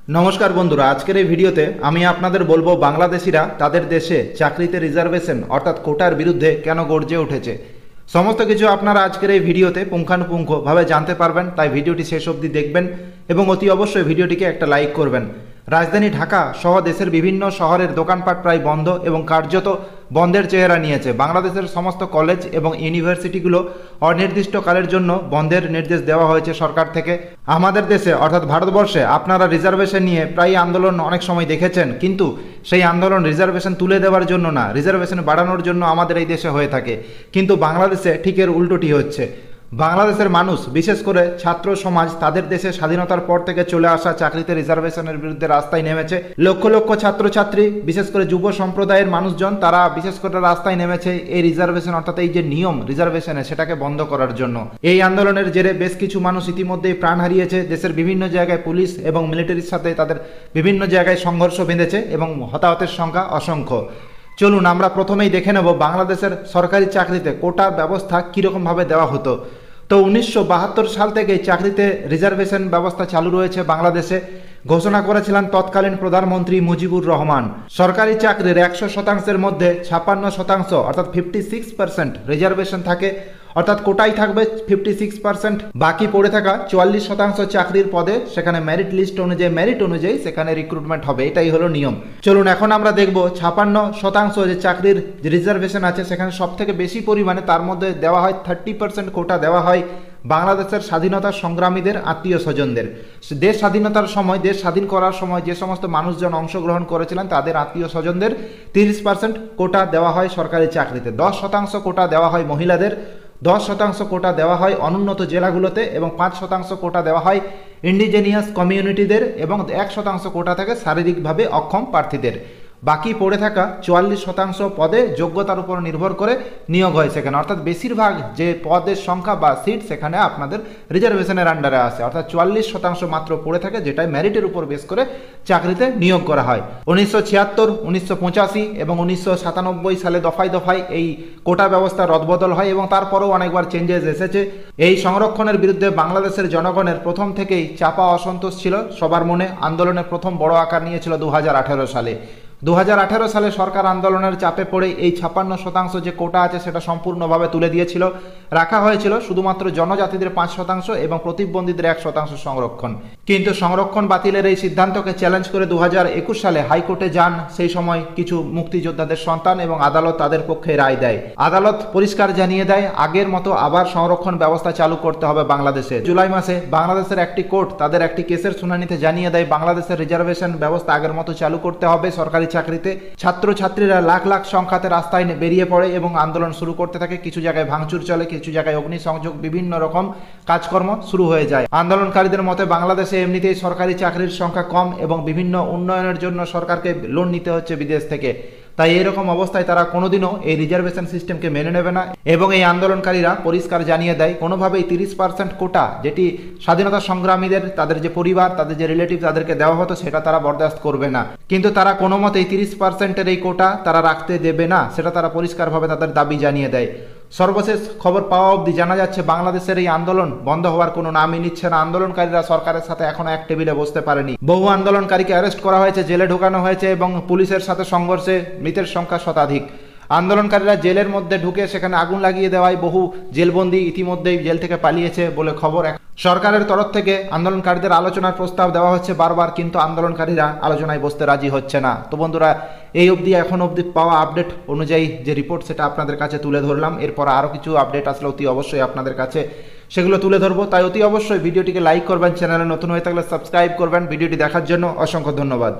নমস্কার বন্ধুরা, আজকের এই ভিডিওতে আমি আপনাদের বলবো বাংলাদেশিরা তাদের দেশে চাকরিতে রিজার্ভেশন অর্থাৎ কোটার বিরুদ্ধে কেন গর্জে উঠেছে। সমস্ত কিছু আপনারা আজকের এই ভিডিওতে পুঙ্খানুপুঙ্খভাবে জানতে পারবেন, তাই ভিডিওটি শেষ অবধি দেখবেন এবং অতি অবশ্যই ভিডিওটিকে একটা লাইক করবেন। রাজধানী ঢাকা সহ দেশের বিভিন্ন শহরের দোকানপাট প্রায় বন্ধ এবং কার্যত বন্ধের চেহারা নিয়েছে। বাংলাদেশের সমস্ত কলেজ এবং ইউনিভার্সিটিগুলো অনির্দিষ্টকালের জন্য বন্ধের নির্দেশ দেওয়া হয়েছে সরকার থেকে। আমাদের দেশে অর্থাৎ ভারতবর্ষে আপনারা রিজার্ভেশন নিয়ে প্রায় আন্দোলন অনেক সময় দেখেছেন, কিন্তু সেই আন্দোলন রিজার্ভেশন তুলে দেওয়ার জন্য না, রিজার্ভেশন বাড়ানোর জন্য আমাদের এই দেশে হয়ে থাকে। কিন্তু বাংলাদেশে ঠিক এর উল্টোটি হচ্ছে। বাংলাদেশের মানুষ, বিশেষ করে ছাত্র সমাজ, তাদের দেশে স্বাধীনতার পর থেকে চলে আসা চাকরিতে রিজার্ভেশনের বিরুদ্ধে রাস্তায় নেমেছে। লক্ষ লক্ষ ছাত্রছাত্রী, বিশেষ করে যুব সম্প্রদায়ের মানুষজন, তারা বিশেষ করে রাস্তায় নেমেছে এই রিজার্ভেশন অর্থাৎ এই যে নিয়ম রিজার্ভেশনের, সেটাকে বন্ধ করার জন্য। এই আন্দোলনের জেরে বেশ কিছু মানুষ ইতিমধ্যেই প্রাণ হারিয়েছে। দেশের বিভিন্ন জায়গায় পুলিশ এবং মিলিটারির সাথে তাদের বিভিন্ন জায়গায় সংঘর্ষ বেঁধেছে এবং হতাহতের সংখ্যা অসংখ্য। চলুন আমরা প্রথমেই দেখে নেব বাংলাদেশের সরকারি চাকরিতে কোটা ব্যবস্থা কীরকমভাবে দেওয়া হতো। তো 1972 সাল থেকে চাকরিতে রিজার্ভেশন ব্যবস্থা চালু রয়েছে বাংলাদেশে। ঘোষণা করেছিলেন তৎকালীন প্রধানমন্ত্রী মুজিবুর রহমান। সরকারি চাকরির 100%-এর মধ্যে 56% অর্থাৎ 56% রিজার্ভেশন থাকে, অর্থাৎ কোটাই থাকবে 56%। বাকি পড়ে থাকা 44% চাকরির পদে সেখানে মেরিট লিস্ট অনুযায়ী, মেরিট অনুযায়ী সেখানে রিক্রুটমেন্ট হবে। এটাই হলো নিয়ম। চলুন এখন আমরা দেখব 56% যে চাকরির রিজার্ভেশন আছে, সেখানে সব থেকে বেশি পরিমাণে তার মধ্যে দেওয়া হয় 30% কোটা দেওয়া হয় বাংলাদেশের স্বাধীনতা সংগ্রামীদের আত্মীয় স্বজনদের। দেশ স্বাধীনতার সময়, দেশ স্বাধীন করার সময় যে সমস্ত মানুষজন অংশগ্রহণ করেছিলেন তাদের আত্মীয় স্বজনদের 30% কোটা দেওয়া হয় সরকারি চাকরিতে। 10% কোটা দেওয়া হয় মহিলাদের, 10% কোটা দেওয়া হয় অনুন্নত জেলাগুলোতে এবং 5% কোটা দেওয়া হয় ইন্ডিজেনিয়াস কমিউনিটিদের এবং 1% কোটা থাকে শারীরিকভাবে অক্ষম প্রার্থীদের। বাকি পড়ে থাকা 44% পদে যোগ্যতার উপর নির্ভর করে নিয়োগ হয় সেখানে, অর্থাৎ বেশিরভাগ যে পদের সংখ্যা বা সিট সেখানে আপনাদের রিজার্ভেশনের আন্ডারে আসে, অর্থাৎ 44% মাত্র পড়ে থাকে, যেটাই মেরিটের উপর বেস করে চাকরিতে নিয়োগ করা হয়। 1976, 1985 এবং 1997 সালে দফায় দফায় এই কোটা ব্যবস্থা রদবদল হয় এবং তারপরেও অনেকবার চেঞ্জেস এসেছে। এই সংরক্ষণের বিরুদ্ধে বাংলাদেশের জনগণের প্রথম থেকেই চাপা অসন্তোষ ছিল সবার মনে। আন্দোলনের প্রথম বড় আকার নিয়েছিল 2018 সালে। 2018 সালে সরকার আন্দোলনের চাপে পড়ে এই 56% যে কোটা আছে সেটা সম্পূর্ণভাবে তুলে দিয়েছিল। রাখা হয়েছিল শুধুমাত্র জনজাতিদের 5% এবং প্রতিবন্ধীদের 1% সংরক্ষণ। কিন্তু সংরক্ষণ বাতিলের এই সিদ্ধান্তকে চ্যালেঞ্জ করে 2021 সালে হাইকোর্টে যান সেই সময় কিছু মুক্তিযোদ্ধাদের সন্তান এবং আদালত তাদের পক্ষে রায় দেয়। আদালত পরিষ্কার জানিয়ে দেয় আগের মতো আবার সংরক্ষণ ব্যবস্থা চালু করতে হবে বাংলাদেশে। জুলাই মাসে বাংলাদেশের একটি কোর্ট তাদের একটি কেসের শুনানিতে জানিয়ে দেয় বাংলাদেশের রিজার্ভেশন ব্যবস্থা আগের মতো চালু করতে হবে সরকারি চাকরিতে। ছাত্রছাত্রীরা লাখ লাখ সংখ্যাতে রাস্তায় বেরিয়ে পড়ে এবং আন্দোলন শুরু করতে থাকে। কিছু জায়গায় ভাঙচুর চলে, কিছু জায়গায় অগ্নিসংযোগ, বিভিন্ন রকম কাজকর্ম শুরু হয়ে যায়। আন্দোলনকারীদের মতে বাংলাদেশে এমনিতেই সরকারি চাকরির সংখ্যা কম এবং বিভিন্ন উন্নয়নের জন্য সরকারকে লোন নিতে হচ্ছে বিদেশ থেকে। তাই এরকম অবস্থায় তারা কোনোদিনও এই রিজার্ভেশন সিস্টেমকে মেনে নেবে না এবং এই আন্দোলনকারীরা পরিষ্কার জানিয়ে দেয় কোনোভাবেই 30% কোটা যেটি স্বাধীনতা সংগ্রামীদের, তাদের যে পরিবার, তাদের যে রিলেটিভ তাদেরকে দেওয়া হতো, সেটা তারা বরদাস্ত করবে না। কিন্তু তারা কোনো মতেই 30%-এর এই কোটা তারা রাখতে দেবে না, সেটা তারা পরিষ্কারভাবে তাদের দাবি জানিয়ে দেয়। সর্বশেষ খবর পাওয়া অবধি জানা যাচ্ছে বাংলাদেশের এই আন্দোলন বন্ধ হওয়ার কোনো নামই নিচ্ছে না। আন্দোলনকারীরা সরকারের সাথে এখনো এক টেবিলে বসতে পারেনি। বহু আন্দোলনকারীকে অ্যারেস্ট করা হয়েছে, জেলে ঢোকানো হয়েছে এবং পুলিশের সাথে সংঘর্ষে মৃতের সংখ্যা শতাধিক। আন্দোলনকারীরা জেলের মধ্যে ঢুকে সেখানে আগুন লাগিয়ে দেওয়ায় বহু জেলবন্দি ইতিমধ্যেই জেল থেকে পালিয়েছে বলে খবর। সরকারের তরফ থেকে আন্দোলনকারীদের আলোচনার প্রস্তাব দেওয়া হচ্ছে বারবার, কিন্তু আন্দোলনকারীরা আলোচনায় বসতে রাজি হচ্ছে না। তো বন্ধুরা, এই অবধি এখন অবধি পাওয়া আপডেট অনুযায়ী যে রিপোর্ট সেটা আপনাদের কাছে তুলে ধরলাম। এরপর আরও কিছু আপডেট আসলে অতি অবশ্যই আপনাদের কাছে সেগুলো তুলে ধরবো। তাই অতি অবশ্যই ভিডিওটিকে লাইক করবেন, চ্যানেলে নতুন হয়ে থাকলে সাবস্ক্রাইব করবেন। ভিডিওটি দেখার জন্য অসংখ্য ধন্যবাদ।